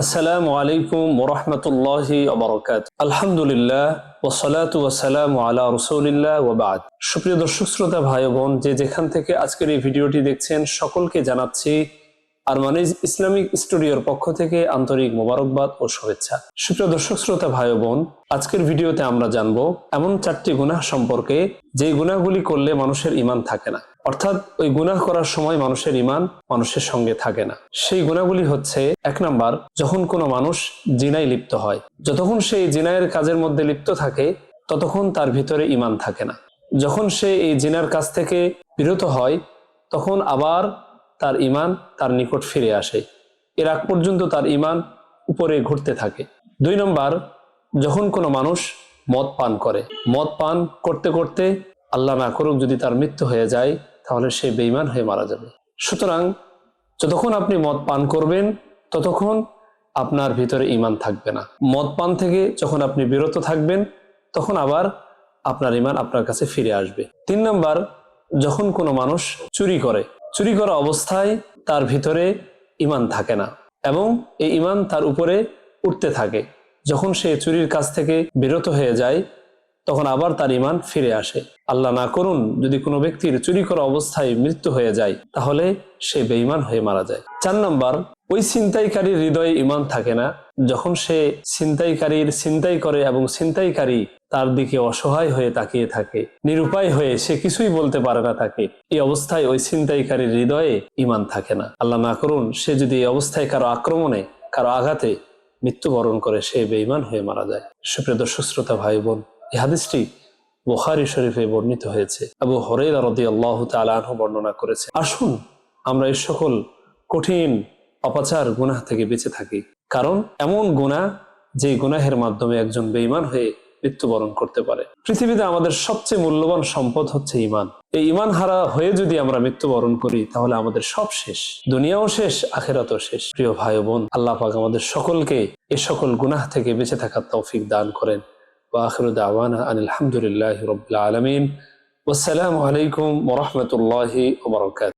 আসসালামু আলাইকুম ওয়া রাহমাতুল্লাহি ওয়া বারাকাতুহু। আলহামদুলিল্লাহ ওয়াসসালাতু ওয়াসসালামু আলা রাসূলিল্লাহ ওয়া বা'দ। সুপ্রিয় দর্শক শ্রোতা ভাই ও বোন, যে যেখান থেকে আজকের এই ভিডিওটি দেখছেন সকলকে জানাচ্ছি আরমানিজ ইসলামিক স্টুডিওর পক্ষ থেকে আন্তরিক মোবারকবাদ ও শুভেচ্ছা। সুপ্রিয় দর্শক শ্রোতা ভাই ও বোন, আজকের ভিডিওতে আমরা জানবো এমন 4টি গুনাহ সম্পর্কে যে গুনাহগুলি করলে মানুষের ঈমান থাকে না, অর্থাৎ ওই গুনাহ করার সময় মানুষের ঈমান মানুষের সঙ্গে থাকে না। সেই গুনাহগুলি হচ্ছে, 1 নাম্বার, যখন কোনো মানুষ জিনায় লিপ্ত হয়। যতক্ষণ সেই জিনায়ের কাজের মধ্যে লিপ্ত থাকে ততক্ষণ তার ভিতরে ঈমান থাকে না। যখন সে এই জিনার কাজ থেকে বিরত হয় তখন আবার তার ঈমান তার নিকট ফিরে আসে। এর আগ পর্যন্ত তার ঈমান উপরে ঘুরতে থাকে। 2 নম্বর, যখন কোনো মানুষ মদ পান করে, মদ পান করতে করতে আল্লাহ না করুক যদি তার মৃত্যু হয়ে যায় তাহলে সে বেঈমান হয়ে মারা যাবে। সুতরাং যতক্ষণ আপনি মদ পান করবেন ততক্ষণ আপনার ভিতরে ঈমান থাকবে না। মদ পান থেকে যখন আপনি বিরত থাকবেন তখন আবার আপনার ঈমান আপনার কাছে ফিরে আসবে। 3 নম্বর, যখন কোনো মানুষ চুরি করে, চুরি করা অবস্থায় তার ভিতরে ঈমান থাকে না এবং এই ঈমান তার উপরে উঠতে থাকে। যখন সে চুরির কাজ থেকে বিরত হয়ে যায় তখন আবার তার ঈমান ফিরে আসে। আল্লাহ না করুন যদি কোনো ব্যক্তির চুরি করা অবস্থায় মৃত্যু হয়ে যায় তাহলে সে বেঈমান হয়ে মারা যায়। 4 নম্বর, ওই ছিনতাইকারীর হৃদয়ে ঈমান থাকে না যখন সে ছিনতাইকারীর ছিনতাই করে এবং ছিনতাইকারী তার দিকে অসহায় হয়ে তাকিয়ে থাকে, নিরুপায় হয়ে সে কিছুই বলতে পারে না থাকে। এই অবস্থায় ওই ছিনতাইকারীর হৃদয়ে ঈমান থাকে না। আল্লাহ না করুন সে যদি এই অবস্থায় কারো আক্রমণে কারো আঘাতে মৃত্যুবরণ করে সে বেঈমান হয়ে মারা যায়। সুপ্রিয় দর্শক শ্রোতা ভাই বোন, এই হাদিসটি বুখারী শরীফে বর্ণিত হয়েছে। আবু হুরায়রা রাদিয়াল্লাহু তাআলা আনহু বর্ণনা করেছে। আসুন আমরা এই সকল কঠিন অপাচার গুনাহ থেকে বেঁচে থাকি, কারণ এমন গুনাহ যে গুনাহের মাধ্যমে একজন বেঈমান হয়ে মৃত্যুবরণ করতে পারে। পৃথিবীতে আমাদের সবচেয়ে মূল্যবান সম্পদ হচ্ছে ঈমান। এই ঈমান হারা হয়ে যদি আমরা মৃত্যুবরণ করি তাহলে আমাদের সব শেষ, দুনিয়াও শেষ, আখিরাতও শেষ। প্রিয় ভাই ও বোন, আল্লাহ পাক আমাদের সকলকে এই সকল গুনাহ থেকে বেঁচে থাকার তৌফিক দান করেন। ওয়া আখিরু দাওয়ানা আনিল হামদুলিল্লাহি রাব্বিল আলামিন। ওয়াসসালামু আলাইকুম ওয়া রাহমাতুল্লাহি ওয়া বারাকাতুহু।